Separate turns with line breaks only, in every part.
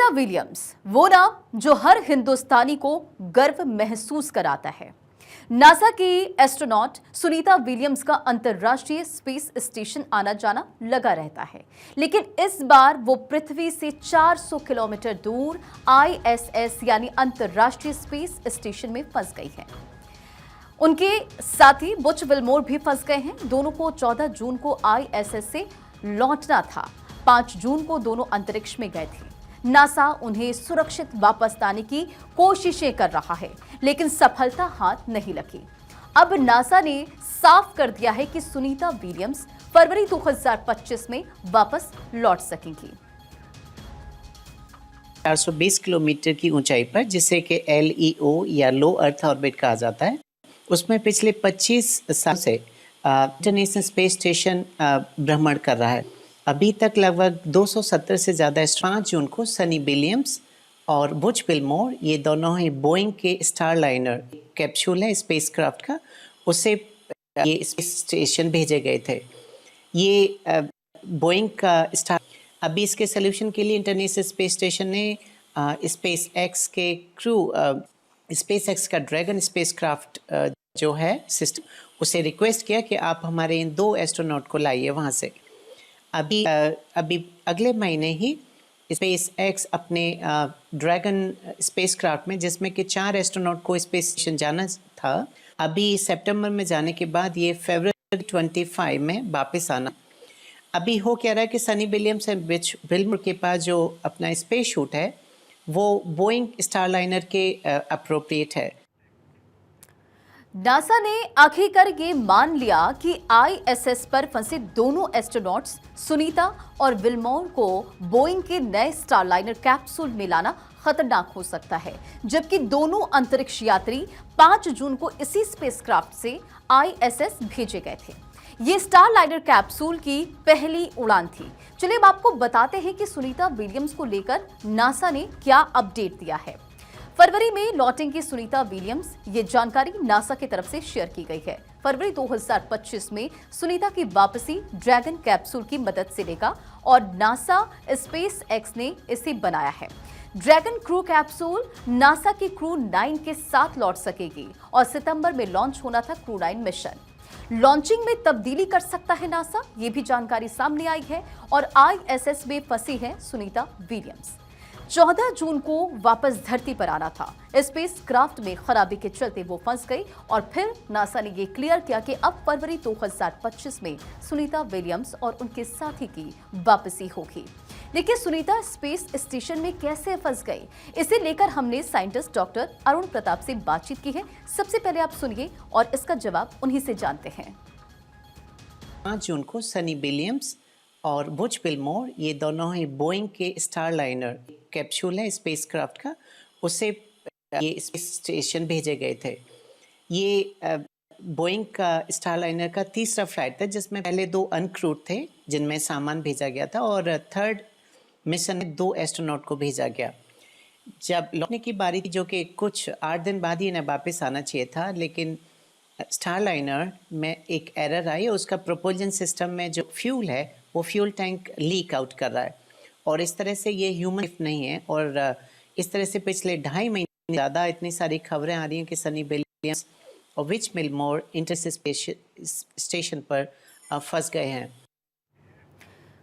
Sunita Williams, वो नाम जो हर हिंदुस्तानी को गर्व महसूस कराता है। नासा की एस्ट्रोनॉट सुनीता विलियम्स का अंतर्राष्ट्रीय स्पेस स्टेशन आना जाना लगा रहता है, लेकिन इस बार वो पृथ्वी से 400 किलोमीटर दूर ISS यानी अंतर्राष्ट्रीय स्पेस स्टेशन में फंस गई है। उनके साथी बुच विल्मोर भी फंस गए हैं। दोनों को 14 जून को ISS से लौटना था। 5 जून को दोनों अंतरिक्ष में गए थे। नासा उन्हें सुरक्षित वापस लाने की कोशिशें कर रहा है, लेकिन सफलता हाथ नहीं लगी। अब नासा ने साफ कर दिया है कि सुनीता विलियम्स फरवरी 2025 में वापस लौट सकेंगी।
420 किलोमीटर की ऊंचाई पर, जिसे कि LEO या लो अर्थ ऑर्बिट कहा जाता है, उसमें पिछले 25 साल से इंटरनेशनल स्पेस स्टेशन भ्रमण कर रहा है। अभी तक लगभग 270 से ज़्यादा 5 जून को सनी विलियम्स और बुच विल्मोर, ये दोनों ही बोइंग के स्टारलाइनर कैप्सूल है स्पेसक्राफ्ट का, उससे ये स्पेस स्टेशन भेजे गए थे। ये बोइंग का स्टार अभी इसके सोल्यूशन के लिए इंटरनेशनल स्पेस स्टेशन ने स्पेस एक्स के क्रू स्पेस एक्स का ड्रैगन स्पेसक्राफ्ट जो है सिस्टम, उसे रिक्वेस्ट किया कि आप हमारे इन 2 एस्ट्रोनॉट को लाइए वहाँ से। अभी अगले महीने ही स्पेस एक्स अपने ड्रैगन स्पेसक्राफ्ट में, जिसमें कि 4 एस्ट्रोनॉट को स्पेस स्टेशन जाना था, अभी सितंबर में जाने के बाद ये फरवरी 25 में वापस आना। अभी हो क्या रहा है कि Sunny Williams and Butch Wilmore के पास जो अपना स्पेस शूट है वो बोइंग स्टारलाइनर के अप्रोप्रिएट है।
नासा ने आखिरकार ये मान लिया कि ISS पर फंसे दोनों एस्ट्रोनॉट्स सुनीता और विल्मोर को बोइंग के नए स्टारलाइनर कैप्सूल में लाना खतरनाक हो सकता है, जबकि दोनों अंतरिक्ष यात्री 5 जून को इसी स्पेसक्राफ्ट से ISS भेजे गए थे। ये स्टारलाइनर कैप्सूल की पहली उड़ान थी। चलिए अब आपको बताते हैं कि सुनीता विलियम्स को लेकर नासा ने क्या अपडेट दिया है। फरवरी में लौटेंगी सुनीता विलियम्स, ये जानकारी नासा की तरफ से शेयर की गई है। फरवरी 2025 में सुनीता की वापसी ड्रैगन कैप्सूल की मदद से लेगा और नासा स्पेस एक्स ने इसे बनाया है। ड्रैगन क्रू कैप्सूल नासा की क्रू 9 के साथ लौट सकेगी और सितंबर में लॉन्च होना था क्रू 9 मिशन। लॉन्चिंग में तब्दीली कर सकता है नासा, ये भी जानकारी सामने आई है और ISS में फंसी है सुनीता विलियम्स। 14 जून को वापस धरती पर आना था। स्पेस क्राफ्ट में खराबी के चलते वो फंस गई और फिर नासा ने ये क्लियर किया कि अब फरवरी 2025 में सुनीता विलियम्स और उनके साथी की वापसी होगी। देखिए सुनीता स्पेस स्टेशन में कैसे फंस गई, इसे लेकर हमने साइंटिस्ट डॉक्टर अरुण प्रताप से बातचीत की है। सबसे पहले आप सुनिए और इसका जवाब उन्हीं से जानते हैं।
5 जून को सनी विलियम्स और बुच विल्मोर, ये दोनों ही बोइंग के स्टारलाइनर कैप्सूल है स्पेसक्राफ्ट का, उससे ये स्पेस स्टेशन भेजे गए थे। ये बोइंग का स्टारलाइनर का तीसरा फ्लाइट था, जिसमें पहले 2 अनक्रूड थे जिनमें सामान भेजा गया था और थर्ड मिशन में 2 एस्ट्रोनॉट को भेजा गया। जब लौटने की बारी थी, जो कि कुछ 8 दिन बाद ही इन्हें वापस आना चाहिए था, लेकिन स्टारलाइनर में एक एरर आई। उसका प्रोपल्जन सिस्टम में जो फ्यूल है वो फ्यूल टैंक लीक आउट कर रहा है और इस तरह से ये ह्यूमन नहीं है। और इस तरह से पिछले 2.5 महीने ज़्यादा इतनी सारी खबरें आ रही हैं कि सनी विलियम्स और बुच विल्मोर इंटरस्पेस स्टेशन पर फंस गए हैं।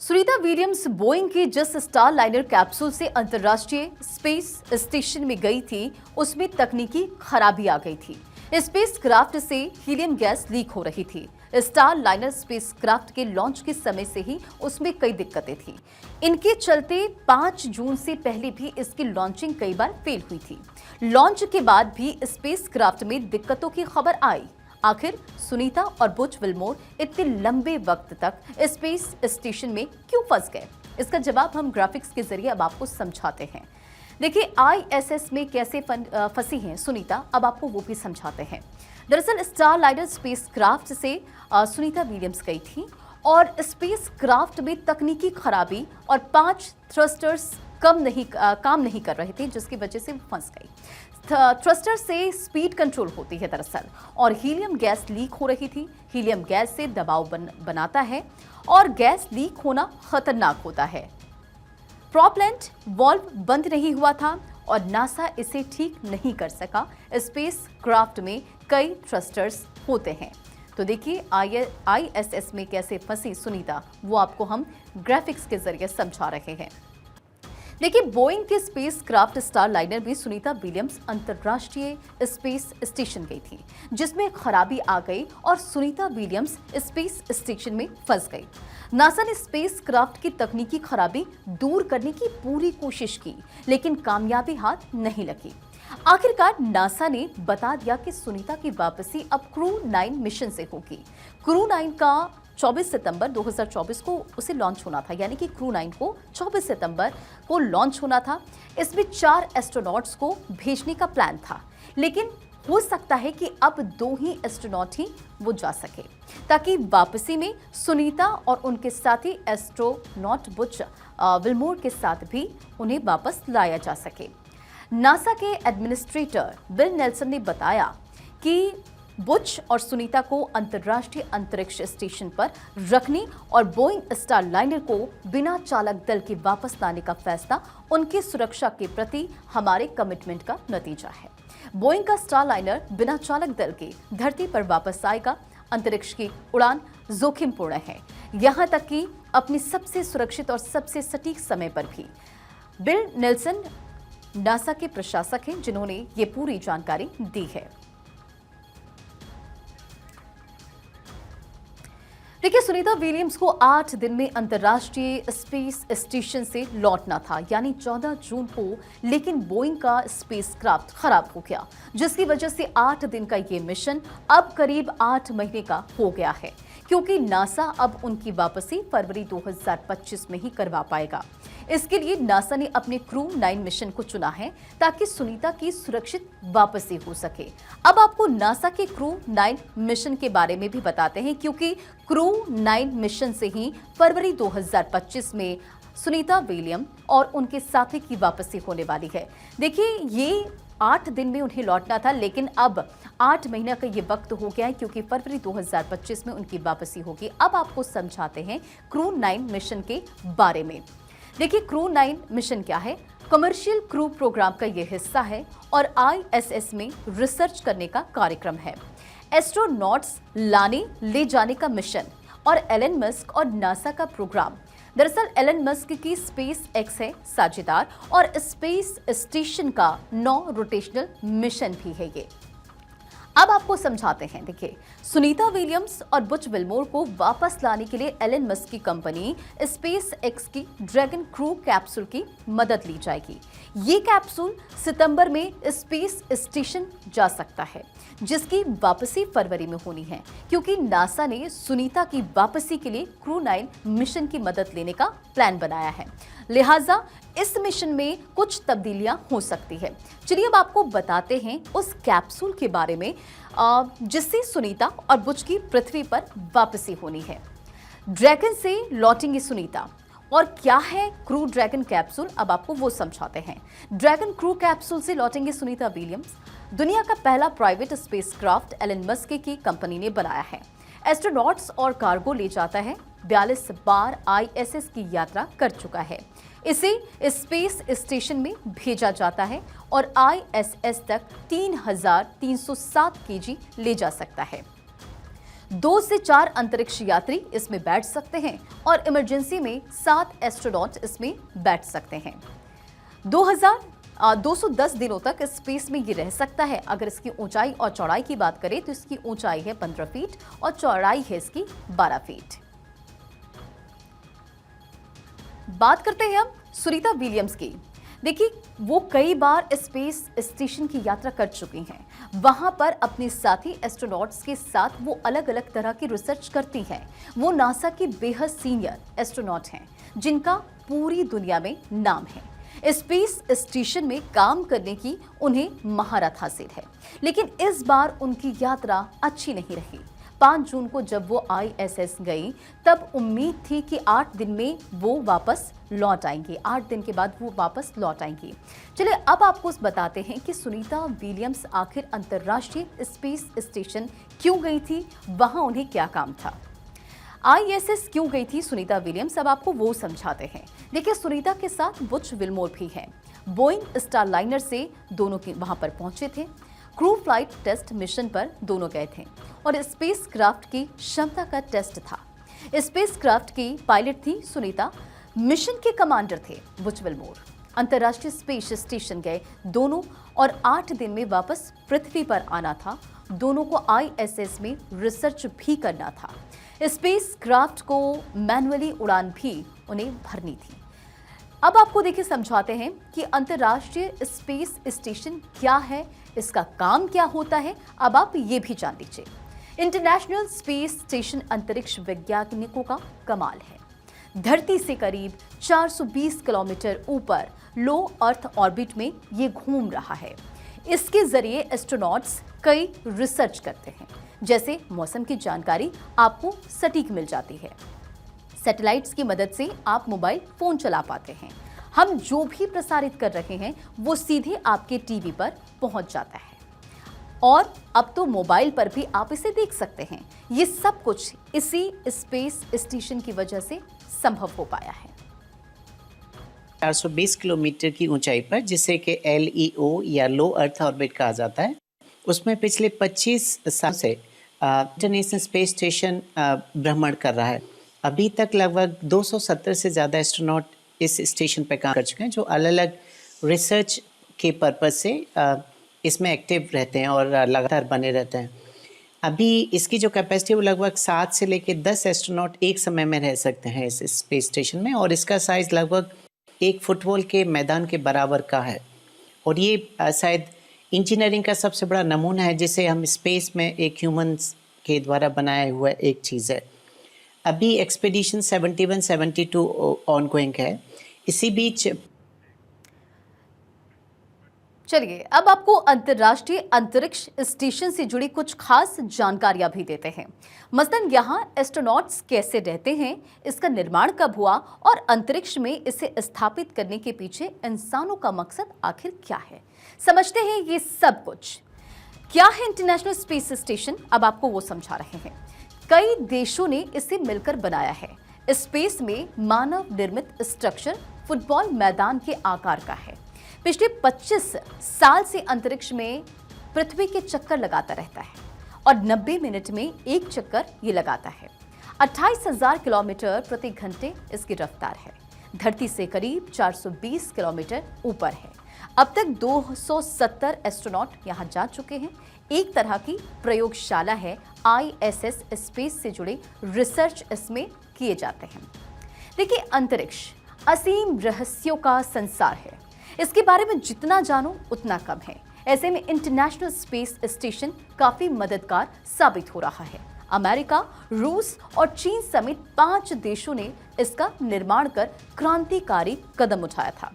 सुनीता विलियम्स बोइंग की जिस स्टारलाइनर कैप्सूल से अंतर्राष्ट्रीय स्पेस स्टेशन में गई थी, उसमें तकनीकी खराबी आ गई थी। स्पेसक्राफ्ट से हीलियम गैस लीक हो रही थी। स्टारलाइनर स्पेसक्राफ्ट के लॉन्च के समय से ही उसमें कई दिक्कतें थी। इनके चलते 5 जून से पहले भी इसकी लॉन्चिंग कई बार फेल हुई थी। लॉन्च के बाद भी स्पेसक्राफ्ट में दिक्कतों की खबर आई। आखिर सुनीता और बुच विल्मोर इतने लंबे वक्त तक स्पेस स्टेशन में क्यों फंस गए, इसका जवाब हम ग्राफिक्स के जरिए अब आपको समझाते हैं। देखिए ISS में कैसे फंसी हैं सुनीता, अब आपको वो भी समझाते हैं। दरअसल स्टारलाइनर स्पेसक्राफ्ट से सुनीता विलियम्स गई थी और स्पेसक्राफ्ट में तकनीकी खराबी और 5 थ्रस्टर्स काम नहीं कर रहे थे, जिसकी वजह से वो फंस गई। थ्रस्टर से स्पीड कंट्रोल होती है दरअसल, और हीलियम गैस लीक हो रही थी। हीलियम गैस से दबाव बनाता है और गैस लीक होना खतरनाक होता है। प्रॉपेलेंट वॉल्व बंद नहीं हुआ था और नासा इसे ठीक नहीं कर सका। स्पेस क्राफ्ट में कई थ्रस्टर्स होते हैं। तो देखिए ISS में कैसे फंसी सुनीता, वो आपको हम ग्राफिक्स के जरिए समझा रहे हैं। देखिए, बोइंग के स्पेस क्राफ्ट स्टार लाइनर में सुनीता विलियम्स अंतर्राष्ट्रीय स्पेस स्टेशन गई थी, जिसमें खराबी आ गई और सुनीता विलियम्स स्पेस स्टेशन में फंस गई। नासा ने स्पेस क्राफ्ट की तकनीकी खराबी दूर करने की पूरी कोशिश की, लेकिन कामयाबी हाथ नहीं लगी। आखिरकार नासा ने बता दिया कि सुनीता की वापसी अब क्रू 9 मिशन से होगी। क्रू 9 का 24 सितंबर 2024 को उसे लॉन्च होना था, यानी कि क्रू 9 को 24 सितंबर को लॉन्च होना था। इसमें 4 एस्ट्रोनॉट्स को भेजने का प्लान था, लेकिन हो सकता है कि अब 2 ही एस्ट्रोनॉट ही वो जा सके, ताकि वापसी में सुनीता और उनके साथी एस्ट्रोनॉट बुच विल्मोर के साथ भी उन्हें वापस लाया जा सके। नासा के एडमिनिस्ट्रेटर बिल नेल्सन ने बताया कि बुच और सुनीता को अंतर्राष्ट्रीय अंतरिक्ष स्टेशन पर रखने और बोइंग स्टार लाइनर को बिना चालक दल के वापस लाने का फैसला उनकी सुरक्षा के प्रति हमारे कमिटमेंट का नतीजा है। बोइंग का स्टार लाइनर बिना चालक दल के धरती पर वापस आएगा। अंतरिक्ष की उड़ान जोखिमपूर्ण है, यहाँ तक कि अपनी सबसे सुरक्षित और सबसे सटीक समय पर भी। बिल नेल्सन नासा के प्रशासक हैं, जिन्होंने ये पूरी जानकारी दी है। देखिए, सुनीता विलियम्स को 8 दिन में अंतर्राष्ट्रीय स्पेस स्टेशन से लौटना था, यानी 14 जून को, लेकिन बोइंग का स्पेसक्राफ्ट खराब हो गया, जिसकी वजह से 8 दिन का ये मिशन अब करीब 8 महीने का हो गया है, क्योंकि नासा अब उनकी वापसी फरवरी 2025 में ही करवा पाएगा। इसके लिए नासा ने अपने क्रू 9 मिशन को चुना है, ताकि सुनीता की सुरक्षित वापसी हो सके। अब आपको नासा के क्रू 9 मिशन के बारे में भी बताते हैं, क्योंकि क्रू 9 मिशन से ही फरवरी 2025 में सुनीता विलियम और उनके साथी की वापसी होने वाली है। देखिए, ये 8 दिन में उन्हें लौटना था, लेकिन अब 8 महीने का ये वक्त हो गया है, क्योंकि फरवरी 2025 में उनकी वापसी होगी। अब आपको समझाते हैं क्रू 9 मिशन के बारे में। देखिए, क्रू 9 मिशन क्या है? कमर्शियल क्रू प्रोग्राम का ये हिस्सा है और ISS में रिसर्च करने का कार्यक्रम है। एस्ट्रोनॉट्स लाने ले जाने का मिशन और एलन मस्क और नासा का प्रोग्राम। दरअसल एलन मस्क की स्पेस एक्स है साझेदार और स्पेस स्टेशन का 9 रोटेशनल मिशन भी है ये। अब आपको समझाते हैं। देखिए, सुनीता विलियम्स और बुच विल्मोर को वापस लाने के लिए एलन मस्क की कंपनी स्पेस एक्स की ड्रैगन क्रू कैप्सूल की मदद ली जाएगी। ये कैप्सूल सितंबर में स्पेस स्टेशन जा सकता है, जिसकी वापसी फरवरी में होनी है, क्योंकि नासा ने सुनीता की वापसी के लिए क्रू 9 मिशन की मदद लेने का प्लान बनाया है। लिहाजा इस मिशन में कुछ तब्दीलियां हो सकती है। चलिए अब आपको बताते हैं उस कैप्सूल के बारे में जिससे सुनीता और बुच की पृथ्वी पर वापसी होनी है। ड्रैगन से लौटेंगी सुनीता, और क्या है क्रू ड्रैगन कैप्सूल, अब आपको वो समझाते हैं। ड्रैगन क्रू कैप्सूल से लौटेंगे सुनीता विलियम्स। दुनिया का पहला प्राइवेट स्पेसक्राफ्ट एलन मस्क की कंपनी ने बनाया है। एस्ट्रोनॉट्स और कार्गो ले जाता है। 42 बार ISS की यात्रा कर चुका है। इसे स्पेस स्टेशन में भेजा जाता है और ISS तक 3307 kg ले जा सकता है। 2 से 4 अंतरिक्ष यात्री इसमें बैठ सकते हैं और इमरजेंसी में 7 एस्ट्रोनॉट इसमें बैठ सकते हैं। 210 दिनों तक स्पेस में ये रह सकता है। अगर इसकी ऊंचाई और चौड़ाई की बात करें तो इसकी ऊंचाई है 15 फीट और चौड़ाई है इसकी 12 फीट। बात करते हैं हम सुनीता विलियम्स की। देखिए, वो कई बार स्पेस स्टेशन की यात्रा कर चुकी हैं। वहां पर अपने साथी एस्ट्रोनॉट्स के साथ वो अलग अलग तरह की रिसर्च करती हैं। वो नासा की बेहद सीनियर एस्ट्रोनॉट हैं, जिनका पूरी दुनिया में नाम है। स्पेस स्टेशन में काम करने की उन्हें महारत हासिल है, लेकिन इस बार उनकी यात्रा अच्छी नहीं रही। 5 जून को जब वो ISS गई, तब उम्मीद थी कि 8 दिन में वो वापस लौट आएंगी। 8 दिन के बाद वो वापस लौट आएंगी। चलिए अब आपको बताते हैं कि सुनीता विलियम्स आखिर अंतर्राष्ट्रीय स्पेस स्टेशन क्यों गई थी, वहां उन्हें क्या काम था। आईएसएस क्यों गई थी सुनीता विलियम्स, अब आपको वो समझाते हैं। देखिए, सुनीता के साथ बुच विल्मोर भी हैं। बोइंग स्टारलाइनर से दोनों के वहां पर पहुंचे थे। क्रू फ्लाइट टेस्ट मिशन पर दोनों गए थे और स्पेस क्राफ्ट की क्षमता का टेस्ट था। स्पेस क्राफ्ट की पायलट थी सुनीता, मिशन के कमांडर थे बुच विल्मोर। अंतर्राष्ट्रीय स्पेस स्टेशन गए दोनों और 8 दिन में वापस पृथ्वी पर आना था। दोनों को आईएसएस में रिसर्च भी करना था। स्पेस क्राफ्ट को मैनुअली उड़ान भी उन्हें भरनी थी। अब आपको देखिए समझाते हैं कि अंतर्राष्ट्रीय स्पेस स्टेशन क्या है, इसका काम क्या होता है। अब आप ये भी जान लीजिए। इंटरनेशनल स्पेस स्टेशन अंतरिक्ष वैज्ञानिकों का कमाल है। धरती से करीब 420 किलोमीटर ऊपर लो अर्थ ऑर्बिट में ये घूम रहा है। इसके जरिए एस्ट्रोनॉट्स कई रिसर्च करते हैं, जैसे मौसम की जानकारी आपको सटीक मिल जाती है। सैटेलाइट्स की मदद से आप मोबाइल फोन चला पाते हैं। हम जो भी प्रसारित कर रहे हैं वो सीधे आपके टीवी पर पहुंच जाता है और अब तो मोबाइल पर भी आप इसे देख सकते हैं। ये सब कुछ इसी स्पेस स्टेशन की वजह से संभव हो पाया है।
420 किलोमीटर की ऊंचाई पर, जिसे कि LEO या लो अर्थ ऑर्बिट कहा जाता है, उसमें पिछले 25 साल से इंटरनेशनल स्पेस स्टेशन भ्रमण कर रहा है। अभी तक लगभग 270 से ज़्यादा एस्ट्रोनॉट इस स्टेशन पर काम कर चुके हैं, जो अलग अलग रिसर्च के पर्पज़ से इसमें एक्टिव रहते हैं और लगातार बने रहते हैं। अभी इसकी जो कैपेसिटी है वो लगभग 7 से लेकर 10 एस्ट्रोनॉट एक समय में रह सकते हैं इस स्पेस स्टेशन में, और इसका साइज़ लगभग 1 फुटबॉल के मैदान के बराबर का है। और ये शायद इंजीनियरिंग का सबसे बड़ा नमूना है, जिसे हम स्पेस में एक ह्यूमंस के द्वारा बनाया हुआ एक चीज़ है। अभी एक्सपीडिशन 71-72 ऑनगोइंग है। इसी बीच
चलिए, अब आपको अंतर्राष्ट्रीय अंतरिक्ष स्टेशन से जुड़ी कुछ खास जानकारियां भी देते हैं। मसलन यहाँ एस्ट्रोनॉट्स कैसे रहते हैं, इसका निर्माण कब हुआ और अंतरिक्ष में इसे स्थापित करने के पीछे इंसानों का मकसद आखिर क्या है। समझते हैं ये सब कुछ। क्या है इंटरनेशनल स्पेस स्टेशन, अब आपको वो समझा रहे हैं। कई देशों ने इसे मिलकर बनाया है। स्पेस में मानव निर्मित स्ट्रक्चर फुटबॉल मैदान के आकार का है। पिछले 25 साल से अंतरिक्ष में पृथ्वी के चक्कर लगाता रहता है और 90 मिनट में एक चक्कर ये लगाता है। 28,000 किलोमीटर प्रति घंटे इसकी रफ्तार है। धरती से करीब 420 किलोमीटर ऊपर है। अब तक 270 एस्ट्रोनॉट यहाँ जा चुके हैं। एक तरह की प्रयोगशाला है। आईएसएस स्पेस से जुड़े रिसर्च इसमें किए जाते हैं। देखिए, अंतरिक्ष असीम रहस्यों का संसार है। इसके बारे में जितना जानो उतना कम है। ऐसे में इंटरनेशनल स्पेस स्टेशन काफी मददगार साबित हो रहा है। अमेरिका, रूस और चीन समेत 5 देशों ने इसका निर्माण कर क्रांतिकारी कदम उठाया था।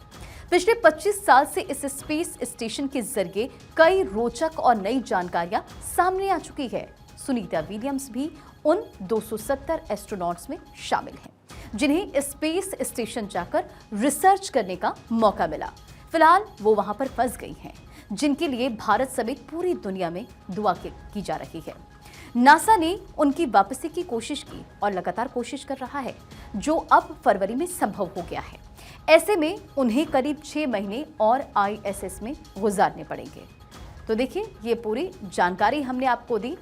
पिछले 25 साल से इस स्पेस स्टेशन के जरिए कई रोचक और नई जानकारियां सामने आ चुकी है। सुनीता विलियम्स भी उन 270 एस्ट्रोनॉट्स में शामिल हैं, जिन्हें स्पेस स्टेशन जाकर रिसर्च करने का मौका मिला। फिलहाल वो वहां पर फंस गई हैं, जिनके लिए भारत समेत पूरी दुनिया में दुआ की जा रही है। नासा ने उनकी वापसी की कोशिश की और लगातार कोशिश कर रहा है, जो अब फरवरी में संभव हो गया है। ऐसे में उन्हें करीब 6 महीने और आईएसएस में गुजारने पड़ेंगे। तो देखिए, ये पूरी जानकारी हमने आपको दी।